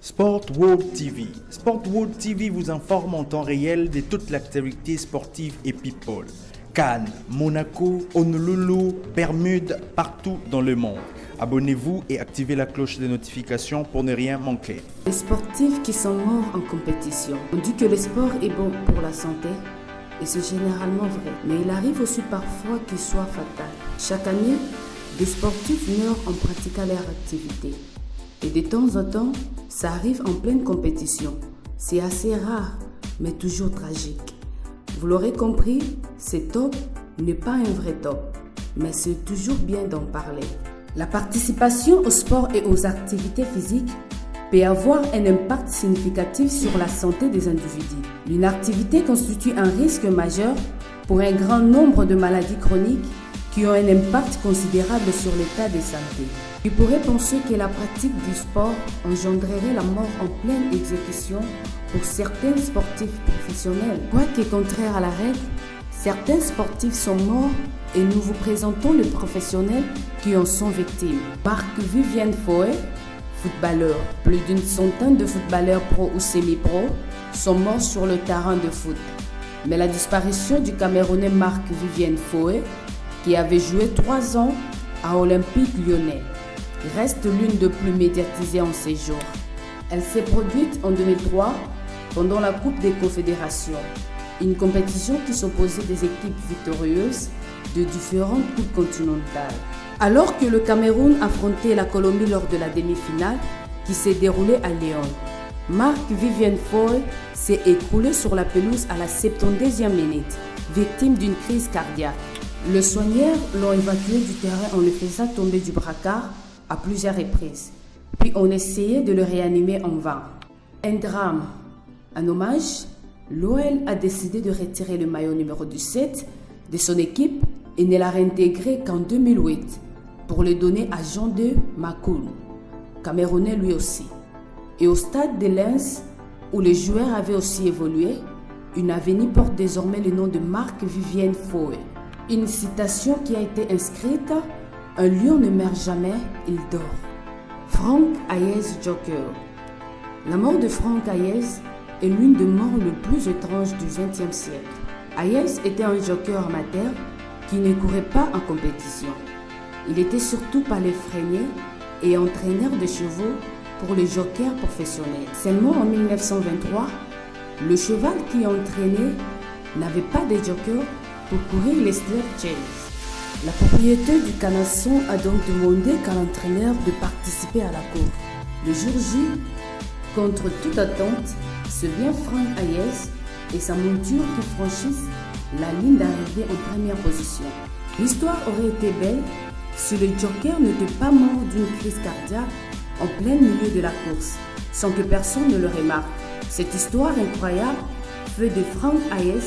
Sport World TV. Sport World TV vous informe en temps réel de toute l'actualité sportive et people. Cannes, Monaco, Honolulu, Bermudes, partout dans le monde. Abonnez-vous et activez la cloche de notification pour ne rien manquer. Les sportifs qui sont morts en compétition. On dit que le sport est bon pour la santé et c'est généralement vrai. Mais il arrive aussi parfois qu'il soit fatal. Chaque année, des sportifs meurent en pratiquant leur activité. Et de temps en temps, ça arrive en pleine compétition. C'est assez rare, mais toujours tragique. Vous l'aurez compris, ce top n'est pas un vrai top, mais c'est toujours bien d'en parler. La participation au sport et aux activités physiques peut avoir un impact significatif sur la santé des individus. L'inactivité constitue un risque majeur pour un grand nombre de maladies chroniques qui ont un impact considérable sur l'état de santé. Tu pourrais penser que la pratique du sport engendrerait la mort en pleine exécution pour certains sportifs professionnels. Quoique contraire à la règle, certains sportifs sont morts et nous vous présentons les professionnels qui en sont victimes. Marc-Vivien Foé, footballeur. Plus d'une centaine de footballeurs pro ou semi-pro sont morts sur le terrain de foot. Mais la disparition du Camerounais Marc-Vivien Foé, qui avait joué 3 ans à Olympique Lyonnais, reste l'une des plus médiatisées en ces jours. Elle s'est produite en 2003 pendant la Coupe des Confédérations, une compétition qui s'opposait des équipes victorieuses de différentes coupes continentales. Alors que le Cameroun affrontait la Colombie lors de la demi-finale qui s'est déroulée à Lyon, Marc-Vivien Foé s'est écroulé sur la pelouse à la 72e minute, victime d'une crise cardiaque. Les soigneurs l'ont évacué du terrain en le faisant tomber du brancard à plusieurs reprises. Puis on essayait de le réanimer en vain. Un drame. En hommage, l'OL a décidé de retirer le maillot numéro 17 de son équipe et ne l'a réintégré qu'en 2008 pour le donner à Jean de Makoun, Camerounais lui aussi. Et au stade de Lens, où les joueurs avaient aussi évolué, une avenue porte désormais le nom de Marc-Vivien Foé. Une citation qui a été inscrite: « Un lion ne meurt jamais, il dort ». Franck Hayez Joker. La mort de Franck Hayez est l'une des morts les plus étranges du XXe siècle. Hayez était un joker amateur qui ne courait pas en compétition. Il était surtout palefrenier et entraîneur de chevaux pour les jokers professionnels. Seulement en 1923, le cheval qui entraînait n'avait pas de joker pour courir les steeplechase. La propriété du canasson a donc demandé qu'à l'entraîneur de participer à la course. Le jour J, contre toute attente, c'est bien Franck Hayez et sa monture qui franchissent la ligne d'arrivée en première position. L'histoire aurait été belle si le joker n'était pas mort d'une crise cardiaque en plein milieu de la course, sans que personne ne le remarque. Cette histoire incroyable fait de Franck Hayez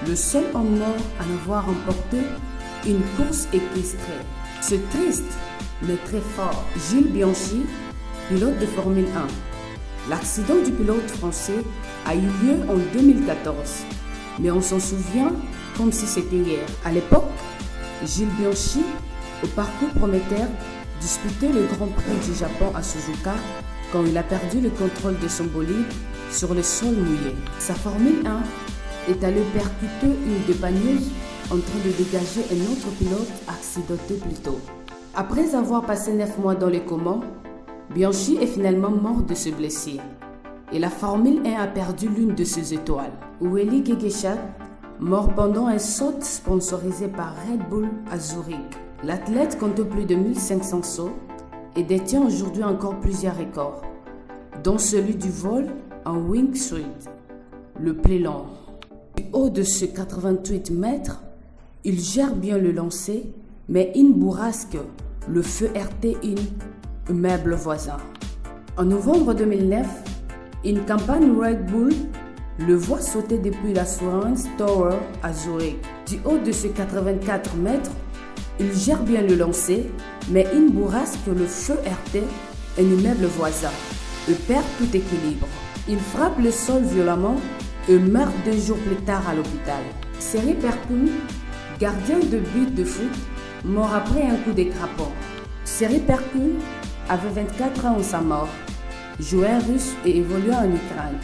le seul homme mort à n'avoir remporté une course équestrée. C'est triste, mais très fort. Gilles Bianchi, pilote de Formule 1. L'accident du pilote français a eu lieu en 2014, mais on s'en souvient comme si c'était hier. À l'époque, Gilles Bianchi, au parcours prometteur, disputait le Grand Prix du Japon à Suzuka quand il a perdu le contrôle de son bolide sur le sol mouillé. Sa Formule 1 est allé percuter une dépanneuse en train de dégager un autre pilote accidenté plus tôt. Après avoir passé 9 mois dans les comas, Bianchi est finalement mort de ses blessures. Et la Formule 1 a perdu l'une de ses étoiles. Willy Gegechat, mort pendant un saut sponsorisé par Red Bull à Zurich. L'athlète compte plus de 1500 sauts et détient aujourd'hui encore plusieurs records, dont celui du vol en wingsuit, le plus long. Du haut de ses 88 mètres, il gère bien le lancer, mais il bourrasque le feu RT1, immeuble voisin. En novembre 2009, une campagne Red Bull le voit sauter depuis l'Assurance Tower à Zurich. Du haut de ses 84 mètres, il gère bien le lancer, mais il bourrasque le feu RT, un immeuble voisin, et perd tout équilibre. Il frappe le sol violemment et meurt 2 jours plus tard à l'hôpital. Thierry Perpoon, gardien de but de foot, mort après un coup de crapaud. Thierry Perpoon avait 24 ans à sa mort. joueur russe et évoluant en Ukraine.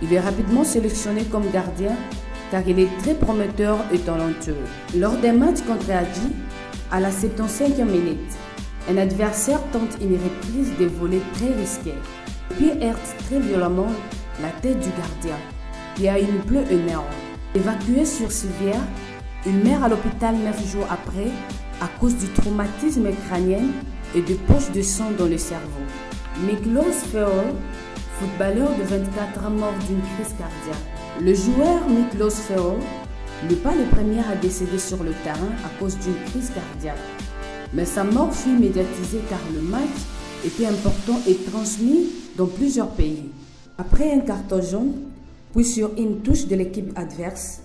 Il est rapidement sélectionné comme gardien car il est très prometteur et talentueux. Lors d'un match contre Hadji, à la 75e minute, un adversaire tente une reprise des volets très risqués. Puis heurte très violemment la tête du gardien, qui a une plaie énorme. Évacué sur civière, il meurt à l'hôpital 9 jours après à cause du traumatisme crânien et de poches de sang dans le cerveau. Miklos Ferrol, footballeur de 24 ans mort d'une crise cardiaque. Le joueur Miklos Ferrol n'est pas le premier à décéder sur le terrain à cause d'une crise cardiaque. Mais sa mort fut médiatisée car le match était important et transmis dans plusieurs pays. Après un carton jaune, puis sur une touche de l'équipe adverse,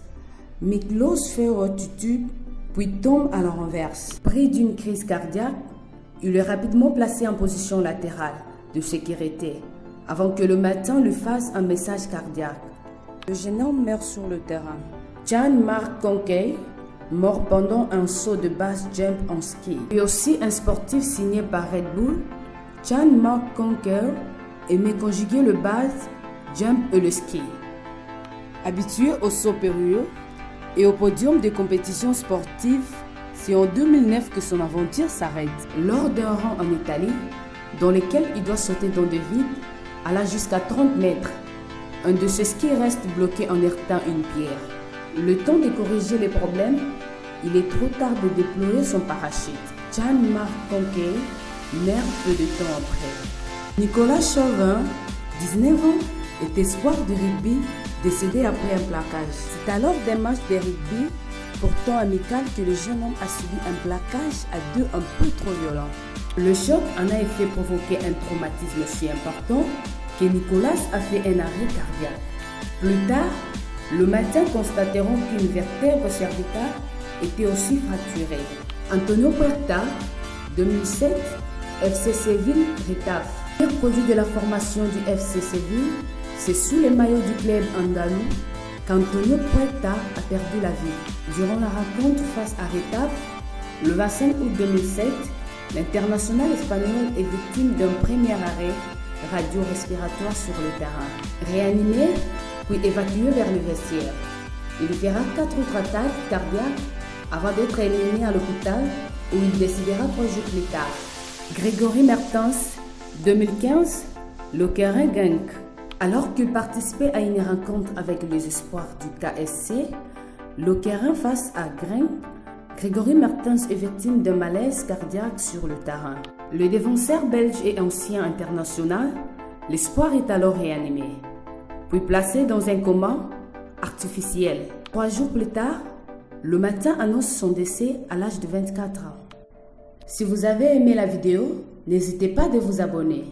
Miklos Ferrol titube puis tombe à la renverse. Pris d'une crise cardiaque, il est rapidement placé en position latérale de sécurité avant que le médecin lui fasse un message cardiaque. Le jeune homme meurt sur le terrain. Jan-Marc Konkay, mort pendant un saut de base jump en ski. Et aussi un sportif signé par Red Bull, Jan-Marc Konkay aimait conjuguer le base, jump et le ski. Habitué au saut périlleux et au podium des compétitions sportives, c'est en 2009 que son aventure s'arrête. Lors d'un rang en Italie, dans lequel il doit sauter dans des vides, allant jusqu'à 30 mètres. Un de ses skis reste bloqué en heurtant une pierre. Le temps de corriger les problèmes, il est trop tard de déployer son parachute. Jan-Marc Konkay meurt peu de temps après. Nicolas Chauvin, 19 ans, est espoir de rugby, décédé après un plaquage. C'est alors d'un match de rugby, pourtant amical, que le jeune homme a subi un plaquage à deux un peu trop violent. Le choc en a effet provoqué un traumatisme si important que Nicolas a fait un arrêt cardiaque. Plus tard, le médecin constateront qu'une vertèbre cervicale était aussi fracturée. Antonio Puerta, 2007, FC Séville, Rétaf. Le produit de la formation du FC Séville, c'est sous les maillots du club andalou qu'Antonio Puerta a perdu la vie. Durant la rencontre face à Rétaf, le 25 août 2007, l'international espagnol est victime d'un premier arrêt radio-respiratoire sur le terrain. Réanimé, puis évacué vers le vestiaire. Il fera 4 autres attaques cardiaques avant d'être éliminé à l'hôpital où il décidera 3 jours plus tard. Grégory Mertens, 2015, Lokeren Genk. Alors qu'il participait à une rencontre avec les espoirs du KSC, Lokeren face à Genk, Grégory Mertens est victime d'un malaise cardiaque sur le terrain. Le défenseur belge et ancien international, l'espoir est alors réanimé, puis placé dans un coma artificiel. 3 jours plus tard, le médecin annonce son décès à l'âge de 24 ans. Si vous avez aimé la vidéo, n'hésitez pas à vous abonner.